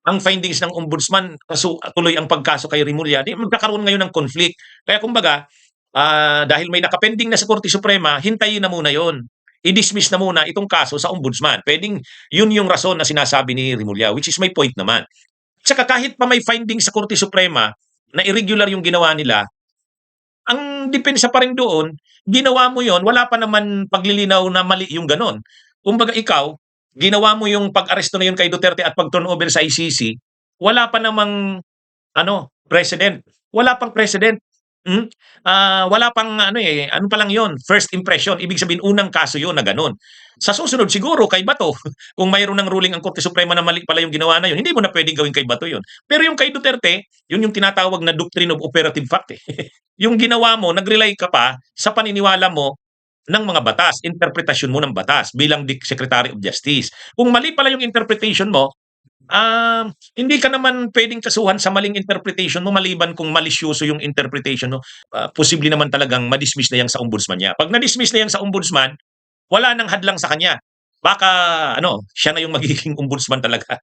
ang findings ng ombudsman tuloy ang pagkaso kay Rimulya, di magkakaroon ngayon ng conflict. Kaya kumbaga, dahil may nakapending na sa Korte Suprema, hintayin na muna yon. I-dismiss na muna itong kaso sa ombudsman. Pwedeng yun yung rason na sinasabi ni Rimulya, which is my point naman. Tsaka kahit pa may finding sa Korte Suprema na irregular yung ginawa nila, ang depensa pa rin doon, ginawa mo yon, wala pa naman paglilinaw na mali yung ganon. Kumbaga ikaw, ginawa mo yung pag-aresto na yun kay Duterte at pag-turnover sa ICC, wala pa namang president. Wala pang president. Hmm? Wala pang ano pa lang yon, first impression. Ibig sabihin, unang kaso yon na ganun. Sa susunod, siguro kay Bato, kung mayroon ng ruling ang Korte Suprema na mali pala yung ginawa na yun, hindi mo na pwedeng gawin kay Bato yun. Pero yung kay Duterte, yun yung tinatawag na doctrine of operative fact. Yung ginawa mo, nag-rely ka pa sa paniniwala mo ng mga batas, interpretasyon mo ng batas bilang Secretary of Justice. Kung mali pala yung interpretation mo, hindi ka naman pwedeng kasuhan sa maling interpretation mo maliban kung malisyoso yung interpretation mo. Posible naman talagang ma-dismiss na yan sa ombudsman niya. Pag na-dismiss na yan sa ombudsman, wala nang hadlang sa kanya. Baka siya na yung magiging ombudsman talaga.